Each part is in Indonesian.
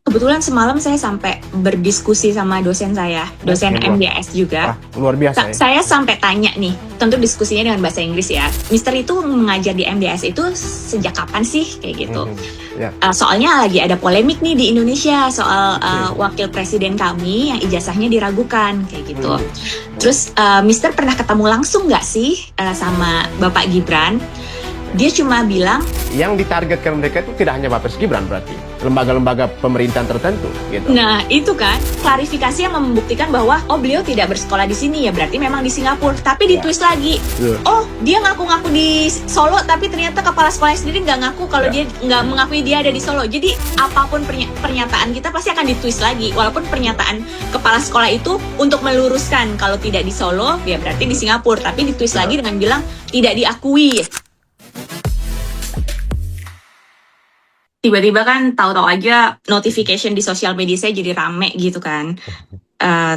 Kebetulan semalam saya sampai berdiskusi sama dosen saya, dosen MDS juga. Luar biasa ya. Saya sampai tanya nih, tentu diskusinya dengan bahasa Inggris ya. Mister itu mengajar di MDS itu sejak kapan sih kayak gitu? Ya. Soalnya lagi ada polemik nih di Indonesia soal wakil presiden kami yang ijazahnya diragukan kayak gitu. Terus Mister pernah ketemu langsung nggak sih sama Bapak Gibran? Dia cuma bilang yang ditargetkan mereka itu tidak hanya Bapak Gibran, berarti lembaga-lembaga pemerintahan tertentu gitu. Nah itu kan klarifikasi yang membuktikan bahwa oh beliau tidak bersekolah di sini, ya berarti memang di Singapura. Tapi ditwist lagi, oh dia ngaku-ngaku di Solo tapi ternyata kepala sekolahnya sendiri nggak ngaku kalau dia nggak mengakui dia ada di Solo. Jadi apapun pernyataan kita pasti akan ditwist lagi, walaupun pernyataan kepala sekolah itu untuk meluruskan kalau tidak di Solo ya berarti di Singapura, tapi ditwist lagi dengan bilang tidak diakui. Tiba-tiba kan tahu-tahu aja notification di sosial media saya jadi rame gitu kan.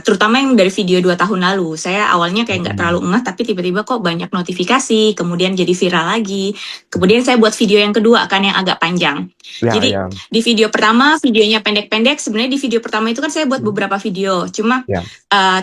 Terutama yang dari video 2 tahun lalu. Saya awalnya kayak nggak terlalu ngeh, tapi tiba-tiba kok banyak notifikasi, kemudian jadi viral lagi. Kemudian saya buat video yang kedua kan yang agak panjang. Jadi di video pertama videonya pendek-pendek. Sebenarnya di video pertama itu kan saya buat beberapa video. Cuma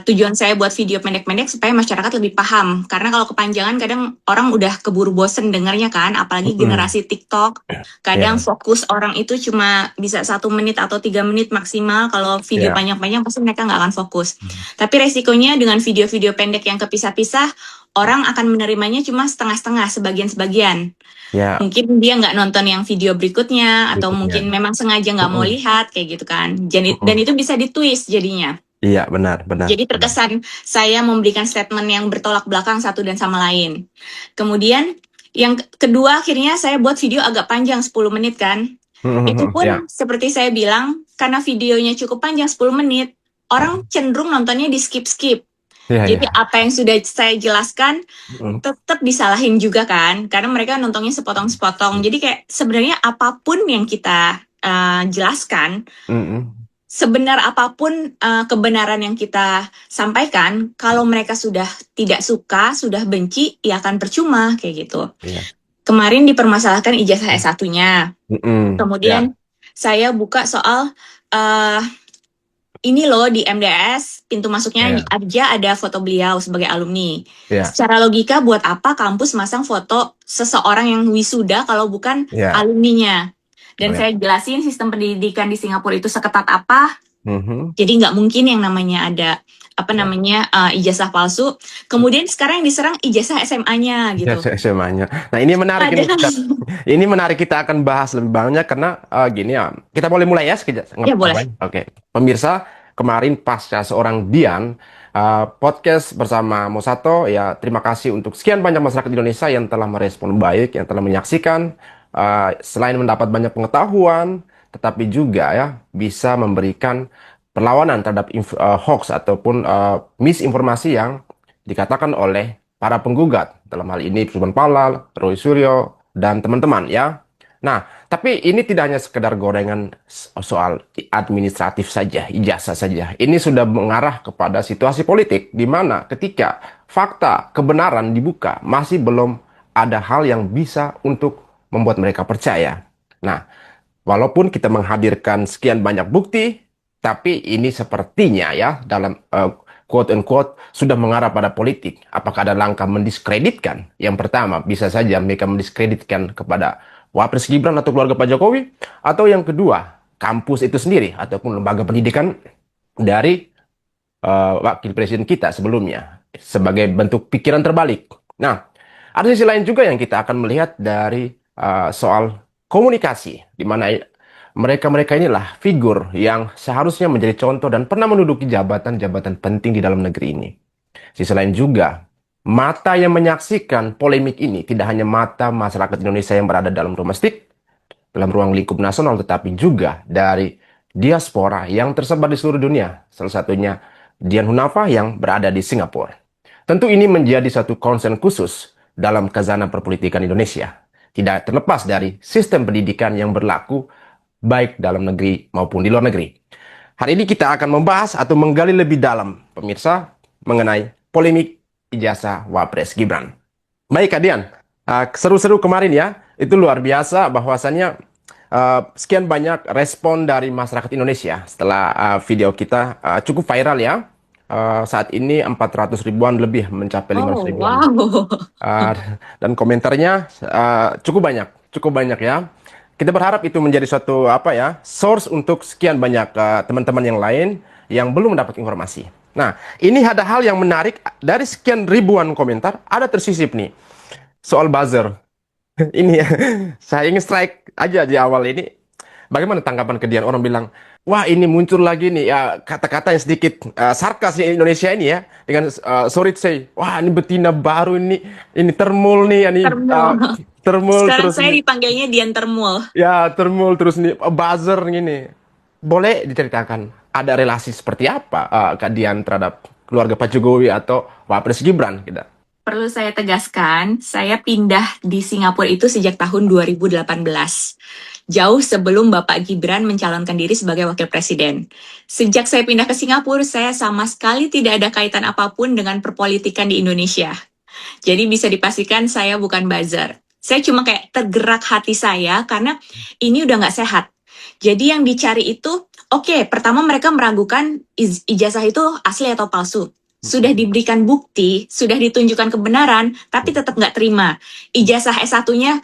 tujuan saya buat video pendek-pendek supaya masyarakat lebih paham. Karena kalau kepanjangan kadang orang udah keburu bosen dengarnya kan. Apalagi generasi TikTok. Kadang fokus orang itu cuma bisa 1 menit atau 3 menit maksimal. Kalau video panjang-panjang pasti mereka nggak akan fokus. Tapi resikonya dengan video-video pendek yang kepisah-pisah, orang akan menerimanya cuma setengah-setengah, sebagian-sebagian. Mungkin dia nggak nonton yang video berikutnya, atau mungkin memang sengaja nggak mau lihat, kayak gitu kan. Dan itu bisa ditwist jadinya. Iya, benar. Jadi terkesan saya memberikan statement yang bertolak belakang satu dan sama lain. Kemudian yang kedua akhirnya saya buat video agak panjang 10 menit kan. Itu pun seperti saya bilang, karena videonya cukup panjang 10 menit, orang cenderung nontonnya di skip-skip. Jadi apa yang sudah saya jelaskan tetap disalahin juga kan, karena mereka nontonnya sepotong-sepotong. Jadi kayak sebenarnya apapun yang kita jelaskan, sebenar apapun kebenaran yang kita sampaikan, kalau mereka sudah tidak suka, sudah benci, ya akan percuma kayak gitu. Kemarin dipermasalahkan ijazah S1-nya. Kemudian saya buka soal ini loh di MDS pintu masuknya aja ada foto beliau sebagai alumni. Secara logika buat apa kampus masang foto seseorang yang wisuda kalau bukan alumninya? Dan saya jelasin sistem pendidikan di Singapura itu seketat apa. Jadi nggak mungkin yang namanya ada ijazah palsu. Kemudian sekarang yang diserang ijazah SMA-nya gitu. Ijazah SMA-nya. Nah ini menarik. Ini menarik, kita akan bahas lebih banyak karena gini ya. Kita boleh mulai ya sekejap. Ya boleh. Oke. Pemirsa, kemarin pasca seorang Dian podcast bersama Mosato, ya terima kasih untuk sekian banyak masyarakat Indonesia yang telah merespon baik, yang telah menyaksikan, selain mendapat banyak pengetahuan, tetapi juga ya bisa memberikan perlawanan terhadap hoax ataupun misinformasi yang dikatakan oleh para penggugat, dalam hal ini Usman Palal, Roy Suryo, dan teman-teman ya. Nah, tapi ini tidak hanya sekedar gorengan soal administratif saja, ijazah saja. Ini sudah mengarah kepada situasi politik di mana ketika fakta kebenaran dibuka, masih belum ada hal yang bisa untuk membuat mereka percaya. Nah, walaupun kita menghadirkan sekian banyak bukti, tapi ini sepertinya ya dalam quote-unquote sudah mengarah pada politik. Apakah ada langkah mendiskreditkan? Yang pertama, bisa saja mereka mendiskreditkan kepada Wapres Gibran atau keluarga Pak Jokowi. Atau yang kedua, kampus itu sendiri ataupun lembaga pendidikan dari wakil presiden kita sebelumnya. Sebagai bentuk pikiran terbalik. Nah, ada sisi lain juga yang kita akan melihat dari soal komunikasi. Di mana mereka-mereka inilah figur yang seharusnya menjadi contoh dan pernah menduduki jabatan-jabatan penting di dalam negeri ini. Sisi lain juga, mata yang menyaksikan polemik ini tidak hanya mata masyarakat Indonesia yang berada dalam domestik, dalam ruang lingkup nasional, tetapi juga dari diaspora yang tersebar di seluruh dunia. Salah satunya Dian Hunafa yang berada di Singapura. Tentu ini menjadi satu concern khusus dalam khazanah perpolitikan Indonesia. Tidak terlepas dari sistem pendidikan yang berlaku baik dalam negeri maupun di luar negeri. Hari ini kita akan membahas atau menggali lebih dalam, pemirsa, mengenai polemik ijazah Wapres Gibran. Baik, Kak Dian, seru-seru kemarin ya. Itu luar biasa bahwasannya sekian banyak respon dari masyarakat Indonesia setelah video kita cukup viral ya. Saat ini 400 ribuan lebih mencapai 500 Oh, ribuan. wow. Uh, dan komentarnya cukup banyak ya. Kita berharap itu menjadi suatu apa ya, source untuk sekian banyak teman-teman yang lain yang belum mendapat informasi. Nah, ini ada hal yang menarik dari sekian ribuan komentar, ada tersisip nih soal buzzer. Ini ya, saya ingin strike aja di awal ini. Bagaimana tanggapan Kedian? Orang bilang, wah ini muncul lagi nih ya kata-kata yang sedikit sarkas di Indonesia ini ya. Dengan sorry to say, wah ini betina baru ini termul nih, ini Termul. termul Sekarang terus saya nih. dipanggilnya Dian Termul. Ya termul terus nih, buzzer gini. Boleh diceritakan ada relasi seperti apa Kak Dian terhadap keluarga Pak Jokowi atau Wapres Gibran kita? Perlu saya tegaskan, saya pindah di Singapura itu sejak tahun 2018. Jauh sebelum Bapak Gibran mencalonkan diri sebagai wakil presiden. Sejak saya pindah ke Singapura, saya sama sekali tidak ada kaitan apapun dengan perpolitikan di Indonesia. Jadi bisa dipastikan saya bukan buzzer. Saya cuma kayak tergerak hati saya karena ini udah nggak sehat. Jadi yang dicari itu, oke, pertama mereka meragukan ijazah itu asli atau palsu. Sudah diberikan bukti, sudah ditunjukkan kebenaran, tapi tetap nggak terima. Ijazah S1-nya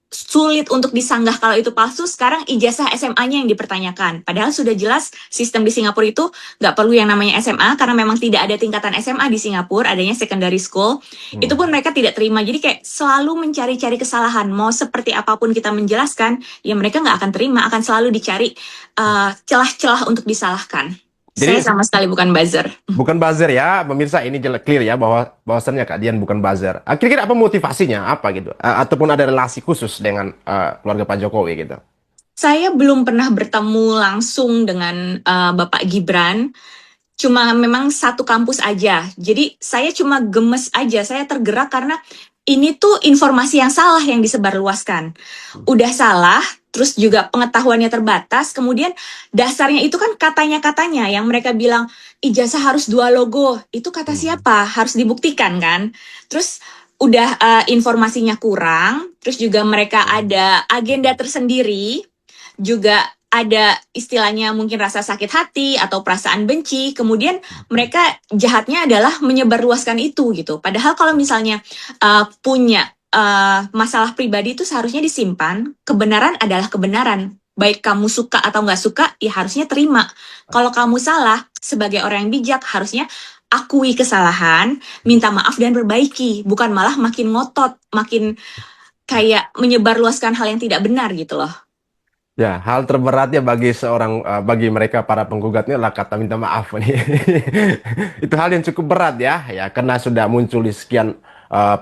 sulit untuk disanggah kalau itu palsu. Sekarang ijazah SMA-nya yang dipertanyakan. Padahal sudah jelas sistem di Singapura itu nggak perlu yang namanya SMA, karena memang tidak ada tingkatan SMA di Singapura, adanya secondary school. Itu pun mereka tidak terima. Jadi kayak selalu mencari-cari kesalahan. Mau seperti apapun kita menjelaskan, ya mereka nggak akan terima, akan selalu dicari celah-celah untuk disalahkan. Saya Jadi sama sekali bukan buzzer. bukan buzzer ya, pemirsa ini jelas clear ya bahwasannya Kak Dian bukan buzzer. Kira-kira apa motivasinya apa gitu? Ataupun ada relasi khusus dengan keluarga Pak Jokowi gitu? Saya belum pernah bertemu langsung dengan Bapak Gibran. Cuma memang satu kampus aja. Jadi saya cuma gemes aja, saya tergerak karena ini tuh informasi yang salah yang disebarluaskan. Udah salah, terus juga pengetahuannya terbatas, kemudian dasarnya itu kan katanya-katanya yang mereka bilang ijazah harus 2 logo. Itu kata siapa? Harus dibuktikan kan? Terus udah informasinya kurang, terus juga mereka ada agenda tersendiri, juga ada istilahnya mungkin rasa sakit hati atau perasaan benci, kemudian mereka jahatnya adalah menyebarluaskan itu gitu. Padahal kalau misalnya punya masalah pribadi itu seharusnya disimpan, kebenaran adalah kebenaran. Baik kamu suka atau nggak suka, ya harusnya terima. Kalau kamu salah, sebagai orang yang bijak, harusnya akui kesalahan, minta maaf dan perbaiki. Bukan malah makin ngotot, makin kayak menyebarluaskan hal yang tidak benar gitu loh. Ya, hal terberatnya bagi mereka para penggugatnya adalah kata minta maaf nih. Itu hal yang cukup berat ya, karena sudah muncul di sekian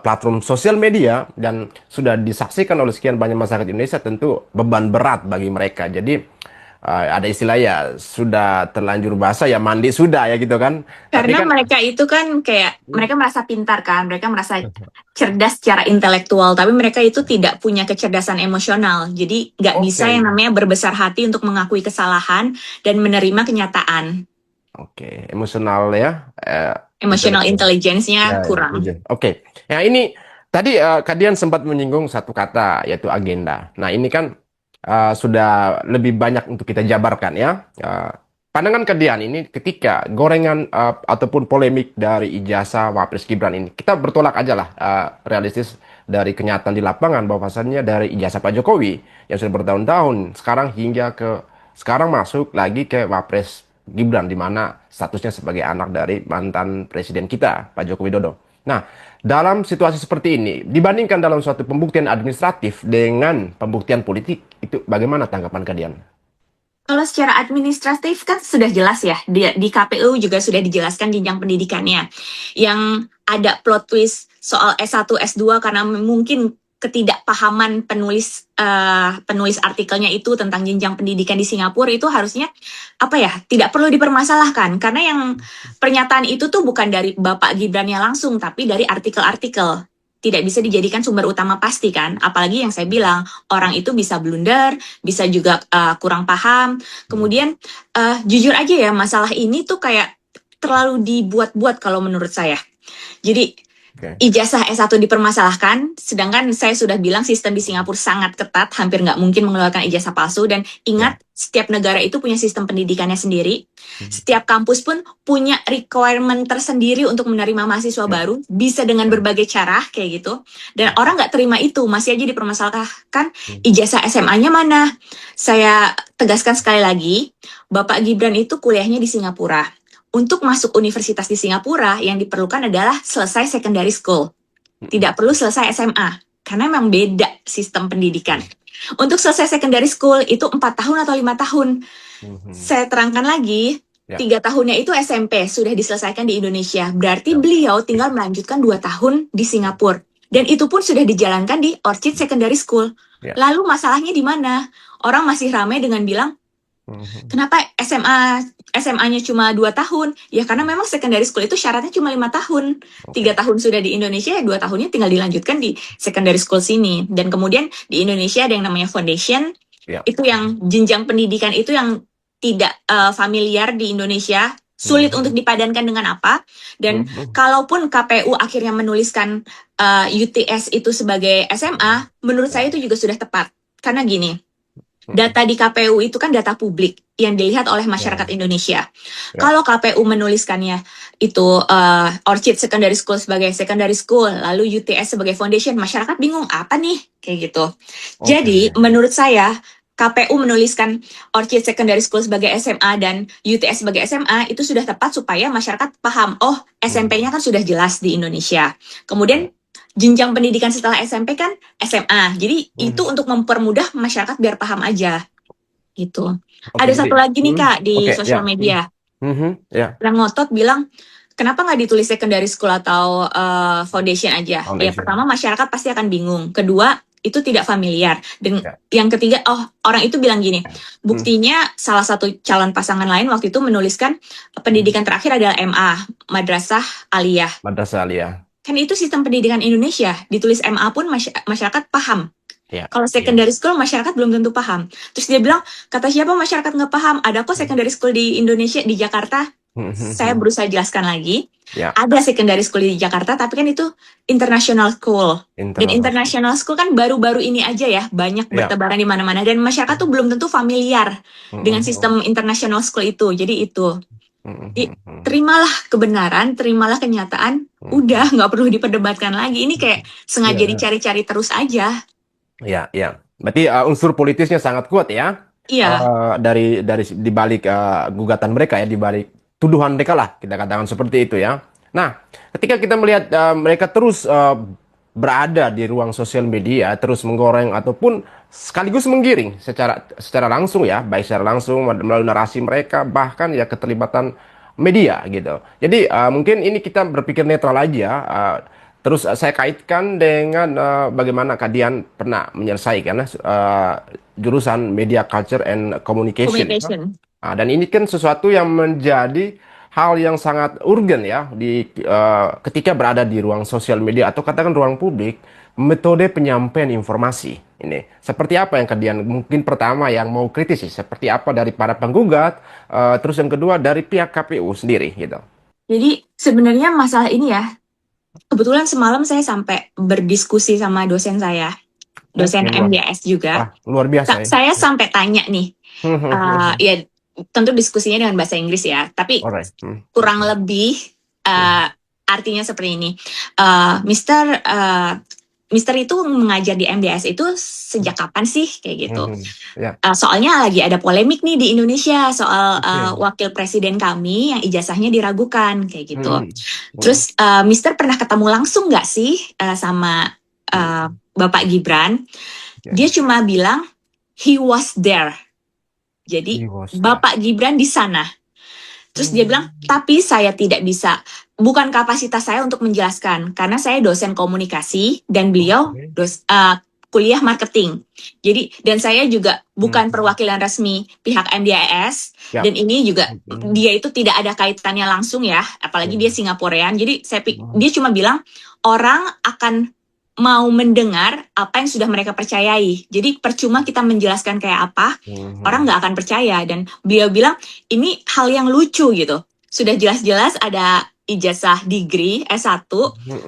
platform sosial media dan sudah disaksikan oleh sekian banyak masyarakat Indonesia, tentu beban berat bagi mereka. Jadi ada istilah ya, sudah terlanjur basah ya mandi sudah ya gitu kan. Tapi Karena kan mereka itu kan kayak mereka merasa pintar kan, mereka merasa cerdas secara intelektual, tapi mereka itu tidak punya kecerdasan emosional. Jadi nggak bisa oke, yang namanya berbesar hati untuk mengakui kesalahan dan menerima kenyataan. oke, emosional ya, Emotional intelektual. intelligence-nya Ya, kurang. intelijen. Oke. Ya ini tadi Kadian sempat menyinggung satu kata yaitu agenda. Nah, ini kan sudah lebih banyak untuk kita jabarkan ya. Pandangan Kadian ini ketika gorengan ataupun polemik dari ijazah Wapres Gibran ini, kita bertolak aja lah realistis dari kenyataan di lapangan bahwasannya dari ijazah Pak Jokowi yang sudah bertahun-tahun sekarang hingga ke sekarang masuk lagi ke Wapres Gibran di mana statusnya sebagai anak dari mantan presiden kita Pak Joko Widodo. Nah, dalam situasi seperti ini dibandingkan dalam suatu pembuktian administratif dengan pembuktian politik itu bagaimana tanggapan kalian? Kalau secara administratif kan sudah jelas ya, di KPU juga sudah dijelaskan jenjang pendidikannya. Yang ada plot twist soal S1, S2 karena mungkin ketidakpahaman penulis artikelnya itu tentang jenjang pendidikan di Singapura itu harusnya apa ya, tidak perlu dipermasalahkan karena yang pernyataan itu tuh bukan dari Bapak Gibrannya langsung tapi dari artikel-artikel. Tidak bisa dijadikan sumber utama pasti kan, apalagi yang saya bilang orang itu bisa blunder, bisa juga kurang paham. Kemudian jujur aja ya, masalah ini tuh kayak terlalu dibuat-buat kalau menurut saya. Jadi Oke. ijazah S1 dipermasalahkan, sedangkan saya sudah bilang sistem di Singapura sangat ketat, hampir nggak mungkin mengeluarkan ijazah palsu. Dan Ya. ingat, setiap negara itu punya sistem pendidikannya sendiri. Mhm. Setiap kampus pun punya requirement tersendiri untuk menerima mahasiswa Ya. baru, bisa dengan Ya. berbagai cara kayak gitu. Dan Ya. orang nggak terima itu, masih aja dipermasalahkan Hmm. ijazah SMA-nya mana. Saya tegaskan sekali lagi, Bapak Gibran itu kuliahnya di Singapura. Untuk masuk universitas di Singapura, yang diperlukan adalah selesai secondary school. Tidak perlu selesai SMA, karena memang beda sistem pendidikan. Untuk selesai secondary school itu 4 tahun atau 5 tahun. Saya terangkan lagi, Ya. 3 tahunnya itu SMP, sudah diselesaikan di Indonesia. Berarti Ya. beliau tinggal melanjutkan 2 tahun di Singapura. Dan itu pun sudah dijalankan di Orchid Secondary School. Ya. Lalu masalahnya di mana? Orang masih ramai dengan bilang, kenapa SMA-nya cuma 2 tahun? Ya karena memang secondary school itu syaratnya cuma 5 tahun. 3 tahun sudah di Indonesia, 2 tahunnya tinggal dilanjutkan di secondary school sini. Dan kemudian di Indonesia ada yang namanya foundation. Ya. Itu yang jenjang pendidikan itu yang tidak familiar di Indonesia. Sulit untuk dipadankan dengan apa. Dan kalaupun KPU akhirnya menuliskan UTS itu sebagai SMA, menurut saya itu juga sudah tepat. Karena gini, data di KPU itu kan data publik yang dilihat oleh masyarakat Indonesia. Kalau KPU menuliskannya itu Orchid Secondary School sebagai secondary school, lalu UTS sebagai foundation, masyarakat bingung apa nih kayak gitu. Jadi menurut saya KPU menuliskan Orchid Secondary School sebagai SMA dan UTS sebagai SMA itu sudah tepat supaya masyarakat paham, oh SMP-nya kan sudah jelas di Indonesia. Kemudian jenjang pendidikan setelah SMP kan SMA. Jadi itu untuk mempermudah masyarakat biar paham aja. Gitu. Ada satu lagi nih Kak di sosial media. Yang ngotot bilang, kenapa nggak ditulis secondary school atau foundation aja? Ya pertama masyarakat pasti akan bingung. Kedua, itu tidak familiar. Dan yang ketiga, orang itu bilang gini, buktinya salah satu calon pasangan lain waktu itu menuliskan pendidikan terakhir adalah MA, Madrasah Aliyah. Madrasah Aliyah. Kan itu sistem pendidikan Indonesia, ditulis MA pun masyarakat paham. Kalau secondary school masyarakat belum tentu paham. Terus dia bilang, kata siapa masyarakat nggak paham? Ada kok secondary school di Indonesia, di Jakarta. Saya berusaha jelaskan lagi, ada secondary school di Jakarta, tapi kan itu international school. Dan international school kan baru-baru ini aja ya, banyak bertebaran di mana-mana. Dan masyarakat tuh belum tentu familiar dengan sistem international school itu. Jadi itu. Terimalah kebenaran, terimalah kenyataan, udah nggak perlu diperdebatkan lagi. Ini kayak sengaja dicari-cari terus aja. Ya. Berarti unsur politisnya sangat kuat ya. Iya. Dari di balik gugatan mereka ya, di balik tuduhan mereka lah, kita katakan seperti itu ya. Nah, ketika kita melihat mereka terus berada di ruang sosial media, terus menggoreng ataupun sekaligus menggiring secara langsung ya, baik secara langsung melalui narasi mereka, bahkan ya keterlibatan media gitu. Jadi mungkin ini kita berpikir netral aja. Terus saya kaitkan dengan bagaimana Kak Dian pernah menyelesaikan jurusan Media Culture and Communication. Dan ini kan sesuatu yang menjadi hal yang sangat urgen ya ketika berada di ruang sosial media atau katakan ruang publik, metode penyampaian informasi ini. Seperti apa yang Kak Dian mungkin pertama yang mau kritis seperti apa dari para penggugat, terus yang kedua dari pihak KPU sendiri gitu. Jadi sebenarnya masalah ini ya, kebetulan semalam saya sampai berdiskusi sama dosen saya, dosen MBS juga. Luar biasa ya. Saya sampai tanya nih, ya tentu diskusinya dengan bahasa Inggris ya, tapi kurang lebih artinya seperti ini. Mister itu mengajar di MBS itu sejak kapan sih kayak gitu? Soalnya lagi ada polemik nih di Indonesia soal wakil presiden kami yang ijazahnya diragukan kayak gitu. Terus Mister pernah ketemu langsung nggak sih sama Bapak Gibran? Dia cuma bilang he was there. Jadi Bapak Gibran di sana. Terus dia bilang, tapi saya tidak bisa, bukan kapasitas saya untuk menjelaskan, karena saya dosen komunikasi dan beliau kuliah marketing. Jadi dan saya juga bukan perwakilan resmi pihak MDIS dan ini juga dia itu tidak ada kaitannya langsung ya, apalagi dia Singaporean. Jadi dia cuma bilang orang akan mau mendengar apa yang sudah mereka percayai. Jadi percuma kita menjelaskan kayak apa, orang nggak akan percaya. Dan beliau bilang, ini hal yang lucu gitu. Sudah jelas-jelas ada ijazah degree S1,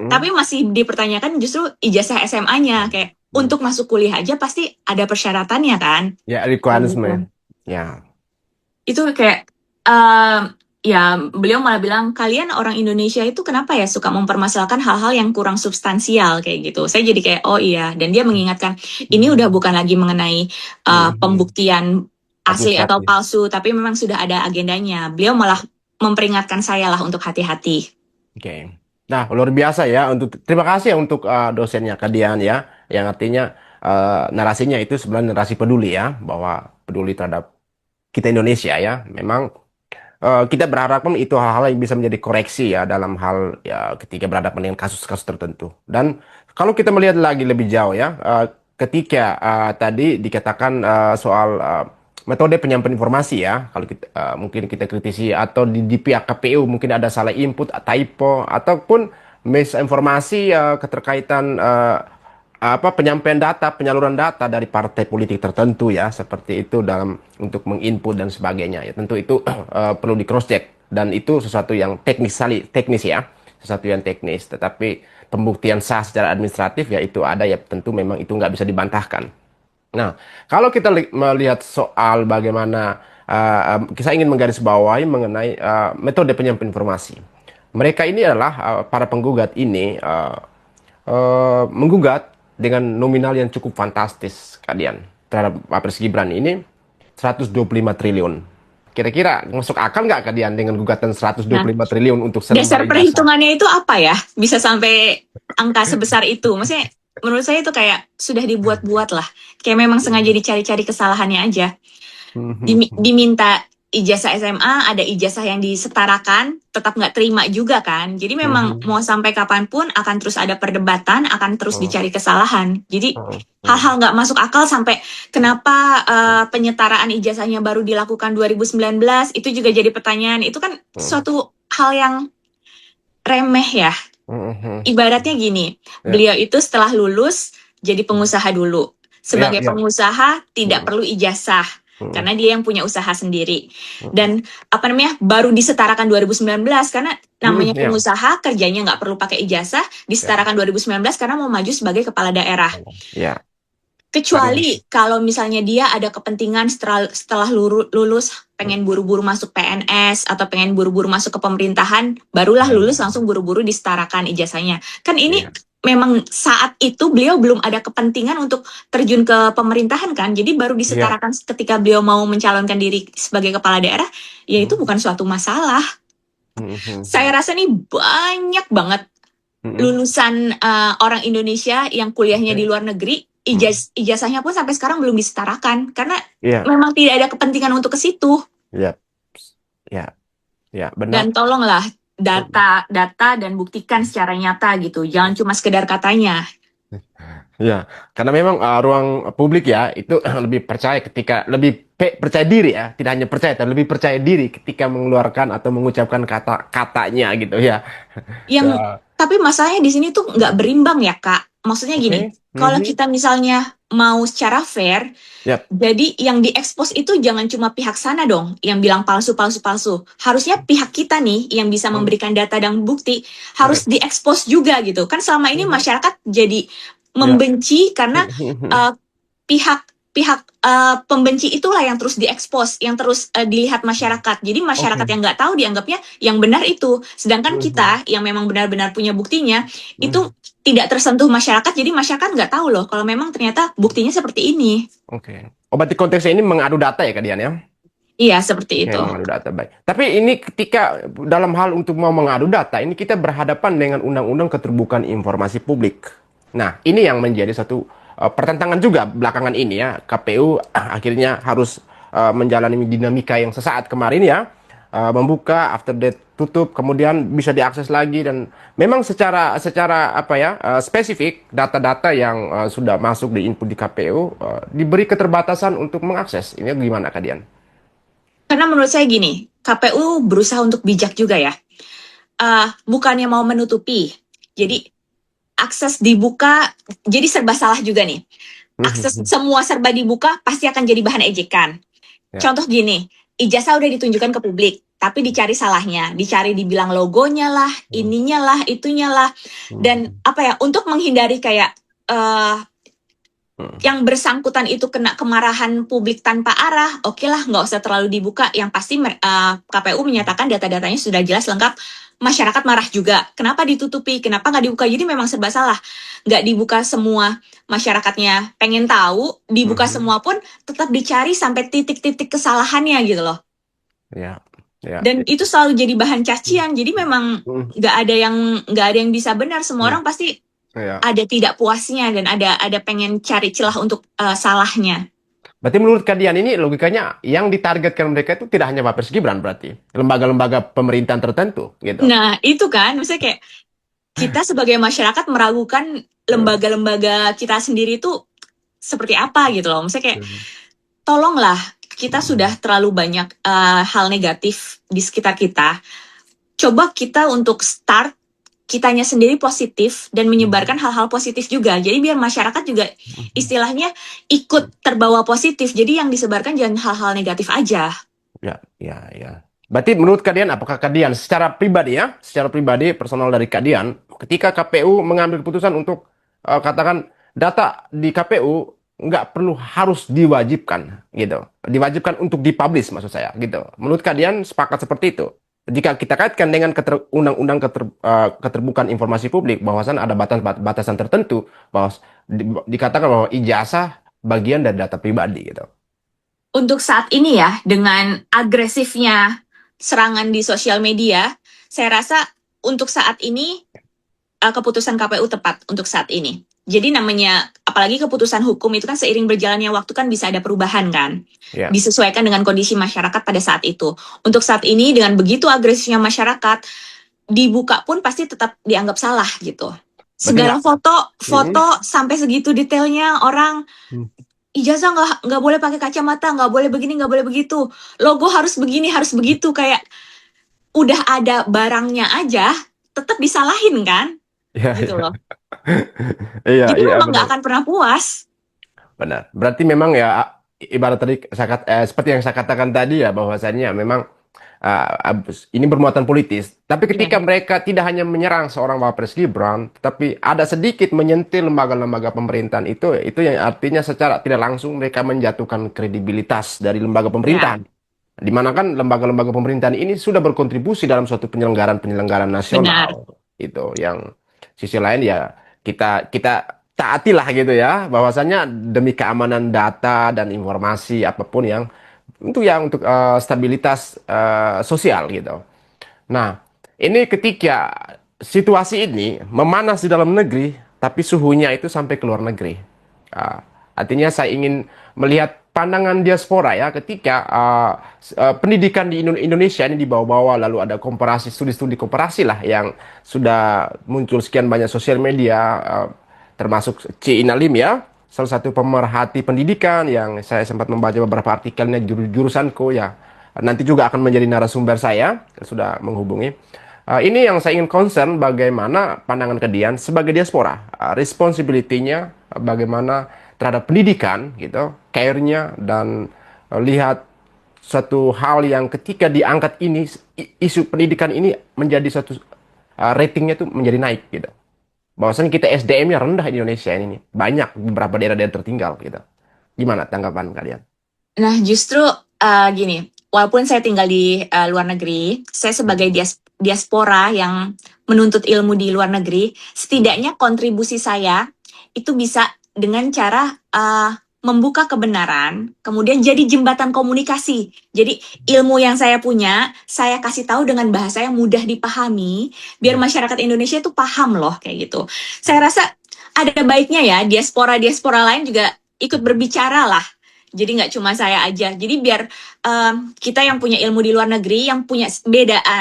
tapi masih dipertanyakan justru ijazah SMA-nya. Kayak untuk masuk kuliah aja pasti ada persyaratannya kan. Ya, Kayak gitu. requirement. Ya. Itu kayak eh, ya beliau malah bilang kalian orang Indonesia itu kenapa ya suka mempermasalahkan hal-hal yang kurang substansial kayak gitu. Saya jadi kayak oh iya, dan dia mengingatkan ini udah bukan lagi mengenai pembuktian asli atau Administratif. palsu, tapi memang sudah ada agendanya. Beliau malah memperingatkan saya lah untuk hati-hati. Oke. Nah, luar biasa ya untuk terima kasih ya untuk dosennya Kadian ya, yang artinya narasinya itu sebenarnya narasi peduli ya, bahwa peduli terhadap kita Indonesia ya. Memang kita berharap itu hal-hal yang bisa menjadi koreksi ya dalam hal ya ketika berhadapan dengan kasus-kasus tertentu. Dan kalau kita melihat lagi lebih jauh ya, ketika tadi dikatakan soal metode penyampaian informasi ya, kalau kita, mungkin kita kritisi atau di pihak KPU mungkin ada salah input, typo ataupun misinformasi keterkaitan apa penyampaian data, penyaluran data dari partai politik tertentu ya, seperti itu dalam untuk menginput dan sebagainya ya. Tentu itu perlu di cross check dan itu sesuatu yang teknis ya, sesuatu yang teknis. Tetapi pembuktian sah secara administratif ya itu ada ya, tentu memang itu nggak bisa dibantahkan. Nah, kalau kita melihat soal bagaimana kita ingin menggarisbawahi mengenai metode penyampaian informasi. Mereka ini adalah para penggugat ini menggugat dengan nominal yang cukup fantastis kalian terhadap Pak Pres Gibran ini 125 triliun. Kira-kira masuk akal nggak kalian dengan gugatan Nah, 125 triliun untuk dasar selembar ijazah? perhitungannya itu apa ya? Bisa sampai angka sebesar itu. Maksudnya menurut saya itu kayak sudah dibuat-buat lah. Kayak memang sengaja dicari-cari kesalahannya aja. Diminta ijazah SMA, ada ijazah yang disetarakan, tetap nggak terima juga kan. Jadi memang mau sampai kapanpun akan terus ada perdebatan, akan terus dicari kesalahan. Jadi hal-hal nggak masuk akal sampai kenapa penyetaraan ijazahnya baru dilakukan 2019, itu juga jadi pertanyaan. Itu kan suatu hal yang remeh ya. Ibaratnya gini, beliau itu setelah lulus jadi pengusaha dulu. Sebagai pengusaha tidak perlu ijazah karena dia yang punya usaha sendiri. Dan apa namanya baru disetarakan 2019 karena namanya pengusaha kerjanya nggak perlu pakai ijazah, disetarakan 2019 karena mau maju sebagai kepala daerah. Ya. Kecuali kalau misalnya dia ada kepentingan setelah lulus pengen buru-buru masuk PNS atau pengen buru-buru masuk ke pemerintahan, barulah lulus langsung buru-buru disetarakan ijazahnya. Kan ini memang saat itu beliau belum ada kepentingan untuk terjun ke pemerintahan kan, jadi baru disetarakan ketika beliau mau mencalonkan diri sebagai kepala daerah, ya itu bukan suatu masalah. Saya rasa nih banyak banget lulusan orang Indonesia yang kuliahnya di luar negeri, ijazahnya pun sampai sekarang belum disetarakan karena memang tidak ada kepentingan untuk ke situ. Benar. Dan tolonglah data dan buktikan secara nyata gitu, jangan cuma sekedar katanya. Ya, karena memang ruang publik ya itu lebih percaya ketika lebih percaya diri ya, tidak hanya percaya, tapi lebih percaya diri ketika mengeluarkan atau mengucapkan kata-katanya gitu ya. Tapi masalahnya di sini tuh nggak berimbang ya Kak. Maksudnya gini, kalau kita misalnya mau secara fair, jadi yang diekspos itu jangan cuma pihak sana dong yang bilang palsu. Harusnya pihak kita nih yang bisa memberikan data dan bukti harus diekspos juga gitu. Kan selama ini masyarakat jadi membenci karena pihak pembenci itulah yang terus diekspos, yang terus dilihat masyarakat. Jadi masyarakat yang nggak tahu dianggapnya yang benar itu. Sedangkan kita yang memang benar-benar punya buktinya, itu tidak tersentuh masyarakat. Jadi masyarakat nggak tahu loh kalau memang ternyata buktinya seperti ini. Oh, berarti konteksnya ini mengadu data ya Kak Dian ya? Iya, seperti itu. Mengadu data, baik. Tapi ini ketika dalam hal untuk mau mengadu data, ini kita berhadapan dengan Undang-Undang Keterbukaan Informasi Publik. Nah, ini yang menjadi satu pertentangan juga belakangan ini ya. KPU akhirnya harus menjalani dinamika yang sesaat kemarin ya. Membuka, after that tutup, kemudian bisa diakses lagi dan memang secara apa ya spesifik data-data yang sudah masuk di input di KPU diberi keterbatasan untuk mengakses. Ini gimana Kak Dian? Karena menurut saya gini, KPU berusaha untuk bijak juga ya. Bukannya mau menutupi. Jadi akses dibuka, jadi serba salah juga nih. Akses semua serba dibuka, pasti akan jadi bahan ejekan. Contoh gini, ijazah udah ditunjukkan ke publik. tapi dicari salahnya, dicari dibilang logonya lah, ininya lah, itunya lah, dan apa ya, untuk menghindari kayak yang bersangkutan itu kena kemarahan publik tanpa arah, oke lah, nggak usah terlalu dibuka. Yang pasti KPU menyatakan data-datanya sudah jelas lengkap. Masyarakat marah juga. Kenapa ditutupi? Kenapa nggak dibuka? Jadi memang serba salah. Nggak dibuka semua, masyarakatnya pengen tahu. Dibuka semua pun tetap dicari sampai titik-titik kesalahannya gitu loh. Ya, ya. Dan itu selalu jadi bahan cacian. Jadi memang nggak ada yang bisa benar. Semua orang pasti Ya. ada tidak puasnya dan ada pengen cari celah untuk salahnya. Berarti menurut kalian ini logikanya yang ditargetkan mereka itu tidak hanya Pak Gibran berarti lembaga-lembaga pemerintahan tertentu gitu. Nah, itu kan misalnya kayak kita sebagai masyarakat meragukan lembaga-lembaga kita sendiri itu seperti apa gitu loh. Misalnya kayak tolonglah, kita sudah terlalu banyak hal negatif di sekitar kita. Coba kita untuk start kitanya sendiri positif dan menyebarkan hal-hal positif juga. Jadi biar masyarakat juga istilahnya ikut terbawa positif. Jadi yang disebarkan jangan hal-hal negatif aja. Ya, ya, ya. Berarti menurut kalian, apakah kalian secara pribadi ya, secara pribadi personal dari kalian, ketika KPU mengambil keputusan untuk katakan data di KPU nggak perlu harus diwajibkan gitu, diwajibkan untuk dipublish maksud saya gitu. Menurut kalian sepakat seperti itu? Jika kita kaitkan dengan undang-undang keterbukaan informasi publik, bahwasan ada batasan tertentu, bahwa dikatakan bahwa ijazah bagian dari data pribadi gitu. Untuk saat ini ya, dengan agresifnya serangan di sosial media, saya rasa untuk saat ini keputusan KPU tepat untuk saat ini. Jadi namanya, apalagi keputusan hukum itu kan seiring berjalannya waktu kan bisa ada perubahan kan. Ya. Disesuaikan dengan kondisi masyarakat pada saat itu. Untuk saat ini dengan begitu agresifnya masyarakat, dibuka pun pasti tetap dianggap salah gitu. Segala foto sampai segitu detailnya orang ijazah nggak boleh pakai kacamata, nggak boleh begini, nggak boleh begitu. Logo harus begini, harus begitu. Kayak udah ada barangnya aja, tetap disalahin kan? Ya, Gitu loh. iya, Jadi iya, memang nggak benar. akan pernah puas. Benar. Berarti memang ya ibarat tadi seperti yang saya katakan tadi ya bahwasannya memang ini bermuatan politis. Tapi ketika mereka tidak hanya menyerang seorang Wapres Gibran, tapi ada sedikit menyentil lembaga-lembaga pemerintahan itu yang artinya secara tidak langsung mereka menjatuhkan kredibilitas dari lembaga pemerintahan. Di mana kan lembaga-lembaga pemerintahan ini sudah berkontribusi dalam suatu penyelenggaraan nasional. Itu yang sisi lain ya kita taatilah gitu ya bahwasannya demi keamanan data dan informasi apapun yang untuk stabilitas sosial gitu. Nah, ini ketika situasi ini memanas di dalam negeri tapi suhunya itu sampai ke luar negeri. Artinya saya ingin melihat pandangan diaspora ya ketika pendidikan di Indonesia ini dibawa-bawa lalu ada komparasi studi-studi komparasi lah yang sudah muncul sekian banyak sosial media termasuk C. Inalim ya salah satu pemerhati pendidikan yang saya sempat membaca beberapa artikelnya jurusanku ya nanti juga akan menjadi narasumber saya sudah menghubungi. Ini yang saya ingin concern bagaimana pandangan kalian sebagai diaspora, responsibility-nya bagaimana terhadap pendidikan gitu, care-nya dan lihat suatu hal yang ketika diangkat ini isu pendidikan ini menjadi suatu ratingnya tuh menjadi naik gitu. Bahwasannya kita SDM-nya rendah di Indonesia ini banyak beberapa daerah-daerah tertinggal gitu. Gimana tanggapan kalian? Nah, justru gini, walaupun saya tinggal di luar negeri, saya sebagai diaspora yang menuntut ilmu di luar negeri, setidaknya kontribusi saya itu bisa dengan cara membuka kebenaran, kemudian jadi jembatan komunikasi. Jadi ilmu yang saya punya, saya kasih tahu dengan bahasa yang mudah dipahami, biar masyarakat Indonesia itu paham loh kayak gitu. Saya rasa ada baiknya ya diaspora lain juga ikut berbicara lah. Jadi nggak cuma saya aja. Jadi biar kita yang punya ilmu di luar negeri, yang punya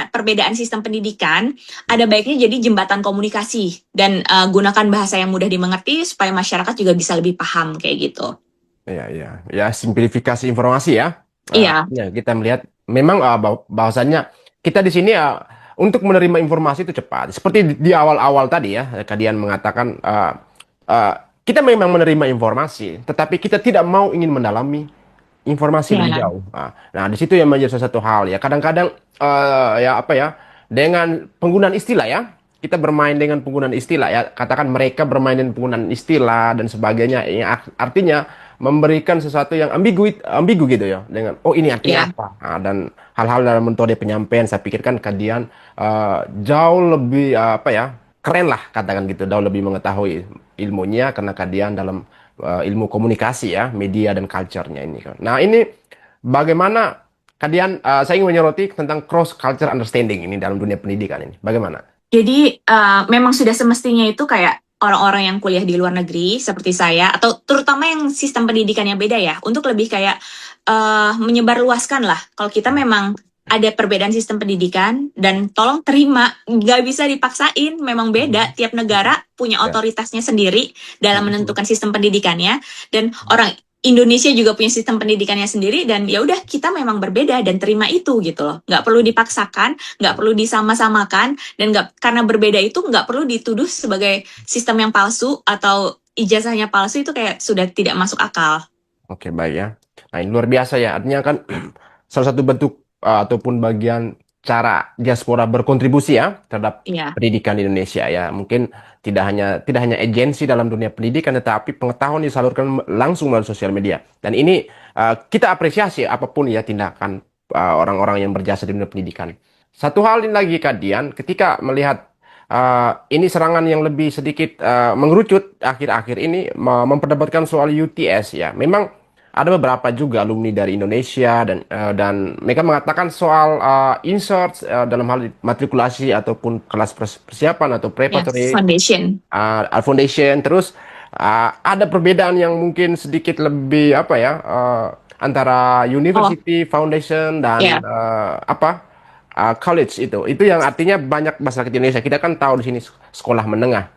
perbedaan sistem pendidikan, ada baiknya jadi jembatan komunikasi dan gunakan bahasa yang mudah dimengerti supaya masyarakat juga bisa lebih paham kayak gitu. Ya, simplifikasi informasi ya. Iya. Ya, kita melihat memang bahwasannya kita di sini untuk menerima informasi itu cepat. Seperti di awal-awal tadi ya, kalian mengatakan kita memang menerima informasi, tetapi kita tidak mau ingin mendalami informasi lebih Ya, jauh. Nah, di situ yang menjadi salah satu hal ya. Kadang-kadang ya apa ya, dengan penggunaan istilah ya, kita bermain dengan penggunaan istilah ya. Katakan mereka bermain dengan penggunaan istilah dan sebagainya. Ya, artinya memberikan sesuatu yang ambigu gitu ya. Dengan oh ini artinya ya, apa? Dan hal-hal dalam metode penyampaian saya pikirkan kalian jauh lebih apa ya, keren lah katakan gitu, jauh lebih mengetahui ilmunya karena kalian dalam ilmu komunikasi ya, media dan culture-nya ini kan. Nah, ini bagaimana kalian saya ingin menyoroti tentang cross culture understanding ini dalam dunia pendidikan ini. Bagaimana? Jadi memang sudah semestinya itu kayak orang-orang yang kuliah di luar negeri seperti saya atau terutama yang sistem pendidikannya beda ya untuk lebih kayak menyebarluaskan lah. Kalau kita memang ada perbedaan sistem pendidikan dan tolong terima, nggak bisa dipaksain, memang beda. Tiap negara punya Ya. otoritasnya sendiri dalam menentukan sistem pendidikannya dan orang Indonesia juga punya sistem pendidikannya sendiri dan ya udah kita memang berbeda dan terima itu gitu loh. Nggak perlu dipaksakan, nggak perlu disama-samakan dan nggak karena berbeda itu nggak perlu dituduh sebagai sistem yang palsu atau ijazahnya palsu itu kayak sudah tidak masuk akal. Oke, baik ya. Nah, ini luar biasa ya. Artinya kan salah satu bentuk ataupun bagian cara diaspora berkontribusi ya terhadap Iya, pendidikan di Indonesia ya. Mungkin tidak hanya agensi dalam dunia pendidikan, tetapi pengetahuan disalurkan langsung melalui sosial media. Dan ini kita apresiasi apapun ya tindakan orang-orang yang berjasa di dunia pendidikan. Satu hal ini lagi Kadian, ketika melihat ini serangan yang lebih sedikit mengerucut akhir-akhir ini memperdebatkan soal UTS ya. Memang ada beberapa juga alumni dari Indonesia dan mereka mengatakan soal insert dalam hal matrikulasi ataupun kelas persiapan atau ya, preparatory foundation. foundation. Terus ada perbedaan yang mungkin sedikit lebih apa ya antara Oh, university foundation dan ya, college itu yang artinya banyak masyarakat Indonesia kita kan tahu di sini sekolah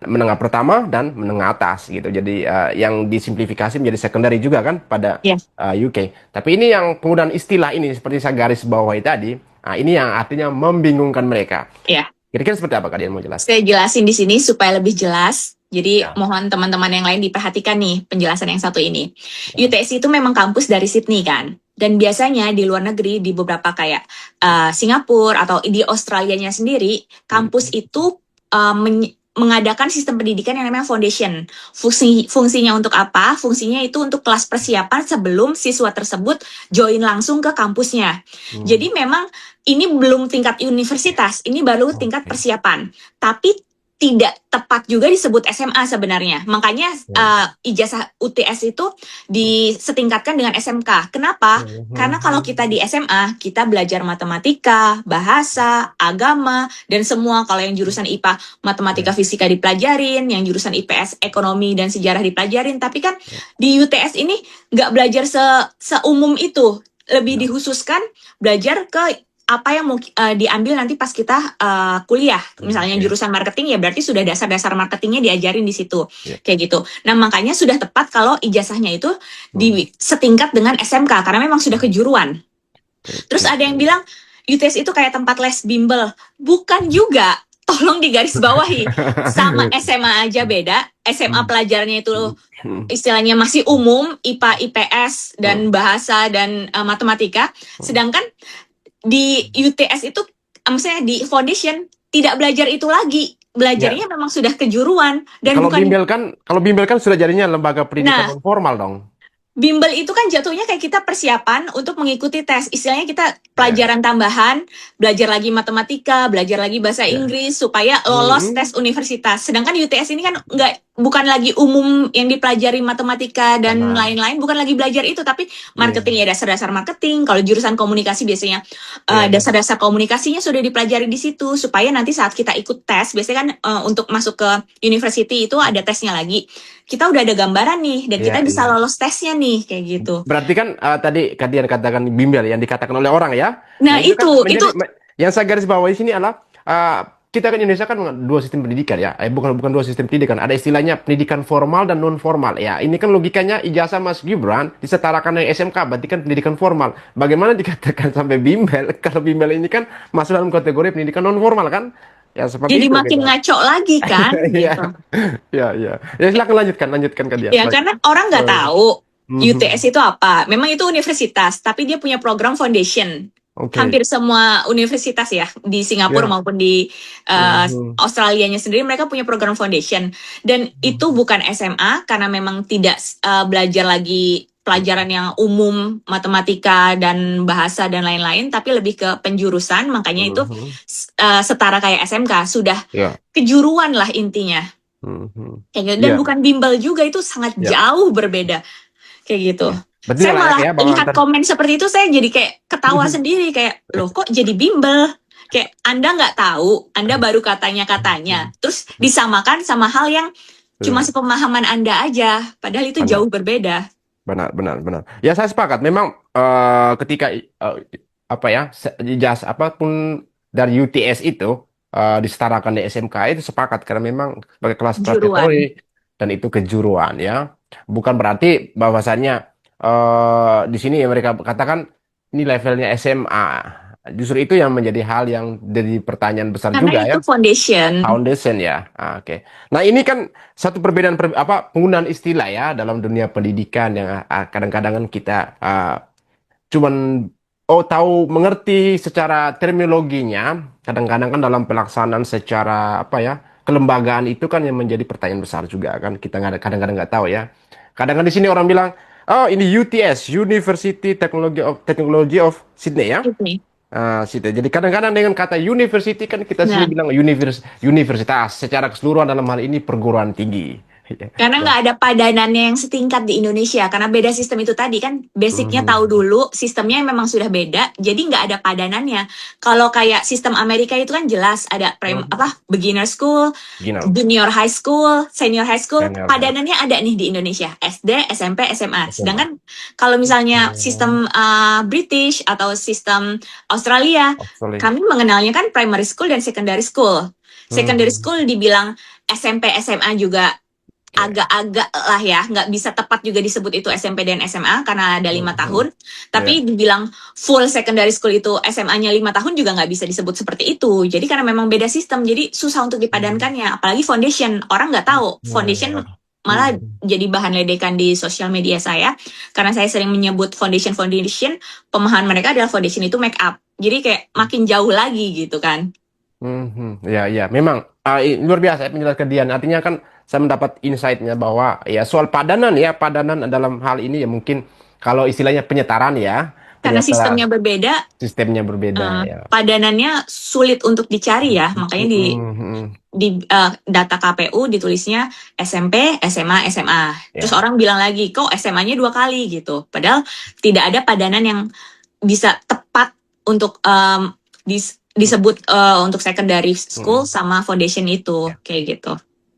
menengah pertama dan menengah atas gitu. Jadi yang disimplifikasi menjadi secondary juga kan pada ya, UK. Tapi ini yang penggunaan istilah ini seperti saya garis bawahi tadi, ini yang artinya membingungkan mereka. ya. Kira-kira seperti apa kalian mau jelas? Saya jelasin di sini supaya lebih jelas. Jadi Ya, mohon teman-teman yang lain diperhatikan nih penjelasan yang satu ini. ya. UTS itu memang kampus dari Sydney kan. Dan biasanya di luar negeri di beberapa kayak Singapura atau di Australianya sendiri, Hmm. kampus itu mengadakan sistem pendidikan yang namanya foundation. Fungsinya untuk apa? Fungsinya itu untuk kelas persiapan sebelum siswa tersebut join langsung ke kampusnya. Hmm. Jadi memang ini belum tingkat universitas, ini baru tingkat Oke. persiapan. Tapi tidak tepat juga disebut SMA sebenarnya. Makanya Hmm. ijazah UTS itu disetingkatkan dengan SMK. Kenapa? Karena kalau kita di SMA, kita belajar matematika, bahasa, agama, dan semua. Kalau yang jurusan IPA, matematika, fisika dipelajarin, yang jurusan IPS, ekonomi dan sejarah dipelajarin. Tapi kan di UTS ini nggak belajar seumum itu. Lebih dikhususkan belajar ke apa yang mau diambil nanti pas kita kuliah. Misalnya Oke. jurusan marketing ya berarti sudah dasar-dasar marketingnya diajarin di situ. Ya. Kayak gitu. Nah, makanya sudah tepat kalau ijazahnya itu di setingkat dengan SMK karena memang sudah kejuruan. Terus ada yang bilang UTS itu kayak tempat les bimbel. Bukan juga. Tolong digaris bawahi. Sama SMA aja beda. SMA pelajarannya itu istilahnya masih umum, IPA, IPS, dan bahasa, dan matematika. Sedangkan di UTS itu, misalnya di foundation, tidak belajar itu lagi. Ya. Belajarnya memang sudah kejuruan. Dan Kalau bukan, bimbel kan sudah jadinya lembaga pendidikan nah, non formal dong. bimbel itu kan jatuhnya kayak kita persiapan untuk mengikuti tes. Istilahnya kita Ya. pelajaran tambahan, belajar lagi matematika, belajar lagi bahasa Ya. Inggris supaya lolos Hmm. tes universitas. Sedangkan UTS ini kan bukan lagi umum yang dipelajari matematika dan Benar. lain-lain, bukan lagi belajar itu, tapi marketing ya dasar-dasar marketing. Kalau jurusan komunikasi biasanya Iya. dasar-dasar komunikasinya sudah dipelajari di situ supaya nanti saat kita ikut tes, biasanya kan untuk masuk ke university itu ada tesnya lagi. Kita udah ada gambaran nih dan Iya, kita bisa iya. lolos tesnya nih kayak gitu. Berarti kan tadi kalian katakan bimbel yang dikatakan oleh orang ya. Nah, Itu kan itu yang saya garis bawahi sini adalah kita kan Indonesia kan dua sistem pendidikan ya. Bukan dua sistem pendidikan. Ada istilahnya pendidikan formal dan non formal. Ya, ini kan logikanya ijazah Mas Gibran disetarakan dengan SMK, berarti kan pendidikan formal. Bagaimana dikatakan sampai bimbel? Kalau bimbel ini kan masuk dalam kategori pendidikan non formal kan? Ya seperti jadi itu makin gitu. ngaco lagi kan Iya. gitu. Ya, ya. Ya silakan lanjutkan kalian. Ya karena orang nggak tahu UTS Mhm. itu apa? Memang itu universitas, tapi dia punya program foundation. Oke. Hampir semua universitas ya, di Singapura Ya. maupun di Mhm. Australianya sendiri, mereka punya program foundation. Dan itu Mhm. bukan SMA, karena memang tidak belajar lagi pelajaran yang umum, matematika dan bahasa dan lain-lain, tapi lebih ke penjurusan, makanya itu Mhm. setara kayak SMK, sudah Ya. kejuruan lah intinya. Mhm. Kayak gitu. Dan Ya. bukan bimbel juga, itu sangat Ya. jauh berbeda. Kayak gitu. Ya. Berarti Saya layak malah ya bahwa lihat ntar. komen seperti itu, saya jadi kayak ketawa sendiri. Kayak, loh kok jadi bimbel? Kayak, Anda nggak tahu, Anda baru katanya-katanya. Terus disamakan sama hal yang cuma Ya. sepemahaman Anda aja. Padahal itu Benar. jauh berbeda. Benar, benar, benar. Ya saya sepakat. Memang ketika apa ya ijazah apapun dari UTS itu disetarakan di SMK itu sepakat karena memang sebagai kelas Juruan. preparatory dan itu kejuruan ya. Bukan berarti bahwasannya di sini ya mereka katakan ini levelnya SMA. Justru itu yang menjadi hal yang jadi pertanyaan besar Karena juga itu ya. foundation. Foundation ya. Ah, oke. Nah, ini kan satu perbedaan apa penggunaan istilah ya dalam dunia pendidikan yang kadang-kadang kan kita cuman tahu mengerti secara terminologinya, kadang-kadang kan dalam pelaksanaan secara apa ya, kelembagaan itu kan yang menjadi pertanyaan besar juga kan kita kadang-kadang nggak tahu ya. Kadang-kadang di sini orang bilang, "Oh, ini UTS, University Technology of Sydney ya." Itu. Situ. Jadi kadang-kadang dengan kata university kan kita sini Nah, bilang universitas secara keseluruhan dalam hal ini perguruan tinggi. karena Ya. nggak ada padanannya yang setingkat di Indonesia. Karena beda sistem itu tadi kan, basicnya tahu Mhm. dulu, sistemnya memang sudah beda, jadi nggak ada padanannya. Kalau kayak sistem Amerika itu kan jelas ada Mhm. beginner school, Gino, junior high school, senior high school, senior high, padanannya ada nih di Indonesia, SD, SMP, SMA. SMA. Sedangkan kalau misalnya Oh, sistem British atau sistem Australia, actually. kami mengenalnya kan primary school dan secondary school. Secondary Mhm. school dibilang SMP, SMA juga Oke. agak-agak lah ya, nggak bisa tepat juga disebut itu SMP dan SMA karena ada 5 tahun. Mhm. Ya. Tapi dibilang full secondary school itu SMA-nya 5 tahun juga nggak bisa disebut seperti itu. Jadi karena memang beda sistem, jadi susah untuk Mhm. dipadankannya. Apalagi foundation, orang nggak tahu foundation Ya. malah Mhm. jadi bahan ledekan di sosial media saya karena saya sering menyebut foundation. Pemahaman mereka adalah foundation itu make up. Jadi kayak makin jauh lagi gitu kan. Mhm. Ya, ya, memang luar biasa ya penjelasan Dian. Artinya kan saya mendapat insight-nya bahwa ya soal padanan ya, padanan dalam hal ini ya mungkin kalau istilahnya penyetaraan ya, Karena penyetar sistemnya berbeda, sistemnya berbeda ya. padanannya sulit untuk dicari ya, makanya Mhm. di data KPU ditulisnya SMP, SMA, SMA. Terus Ya. orang bilang lagi, kok SMA-nya 2 kali gitu. Padahal tidak ada padanan yang bisa tepat untuk disebut untuk secondary school Mhm. sama foundation itu, Ya. kayak gitu.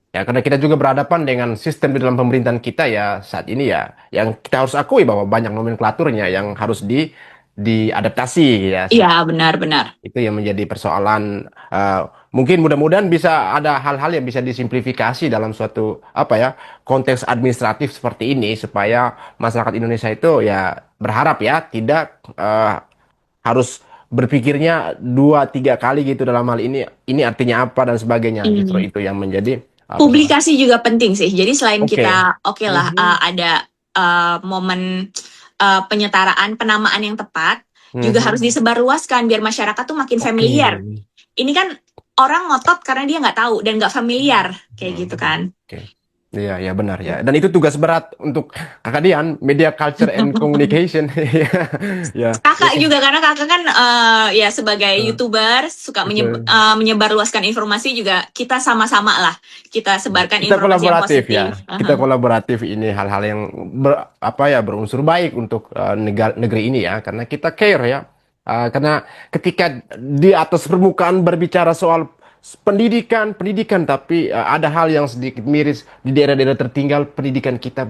Ya, karena kita juga berhadapan dengan sistem di dalam pemerintahan kita ya saat ini ya, yang kita harus akui bahwa banyak nomenklaturnya yang harus diadaptasi ya. Iya, benar-benar. Itu yang menjadi persoalan. Mungkin mudah-mudahan bisa ada hal-hal yang bisa disimplifikasi dalam suatu apa ya konteks administratif seperti ini supaya masyarakat Indonesia itu ya berharap ya tidak harus berpikirnya dua tiga kali gitu dalam hal ini artinya apa dan sebagainya. Justru Hmm. itu yang menjadi persoalan. Publikasi juga penting sih. Jadi selain Oke. kita oke lah Mhm. ada momen penyetaraan penamaan yang tepat, juga harus Mhm. disebarluaskan biar masyarakat tuh makin Oke. familiar. Ini kan orang ngotot karena dia nggak tahu dan nggak familiar kayak gitu Mhm. kan. Oke. Iya, ya benar ya. Dan itu tugas berat untuk Kakak Dian, Media Culture and Communication. Ya, Kakak ya. juga karena kakak kan ya sebagai YouTuber suka Betul. menyebarluaskan informasi juga, kita sama-sama lah kita sebarkan Kita informasi yang kolaboratif positif. ya. Kita kolaboratif ini hal-hal yang apa ya berunsur baik untuk negeri ini ya, karena kita care ya. Karena ketika di atas permukaan berbicara soal pendidikan, tapi ada hal yang sedikit miris di daerah-daerah tertinggal pendidikan kita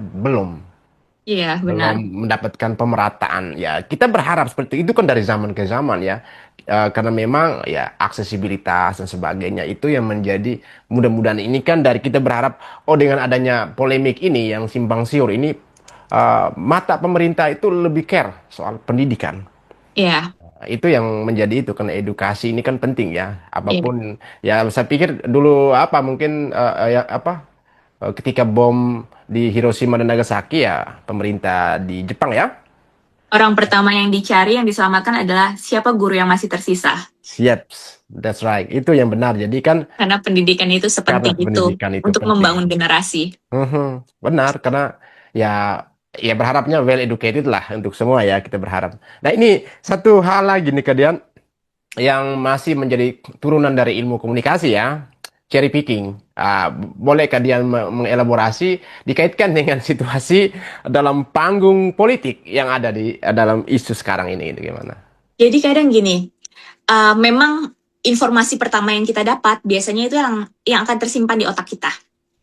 Iya, benar. belum mendapatkan pemerataan ya kita berharap seperti itu kan dari zaman ke zaman ya. Karena memang ya aksesibilitas dan sebagainya itu yang menjadi mudah-mudahan ini kan dari kita berharap dengan adanya polemik ini yang simpang siur ini mata pemerintah itu lebih care soal pendidikan. Iya, Itu yang menjadi itu karena edukasi ini kan penting ya iya. apapun ya saya pikir dulu apa mungkin ya apa ketika bom di Hiroshima dan Nagasaki ya pemerintah di Jepang ya. Orang pertama yang dicari, yang diselamatkan adalah siapa guru yang masih tersisa. Siap, that's right. Itu yang benar. Jadi kan Karena pendidikan itu karena sepenting itu pendidikan itu untuk penting. membangun generasi. Mhm, benar, karena ya ya berharapnya well educated lah untuk semua ya kita berharap. Nah ini satu hal lagi nih kalian yang masih menjadi turunan dari ilmu komunikasi ya, cherry picking. Boleh kalian mengelaborasi dikaitkan dengan situasi dalam panggung politik yang ada di dalam isu sekarang ini, itu gimana? Jadi kadang gini, memang informasi pertama yang kita dapat biasanya itu yang akan tersimpan di otak kita,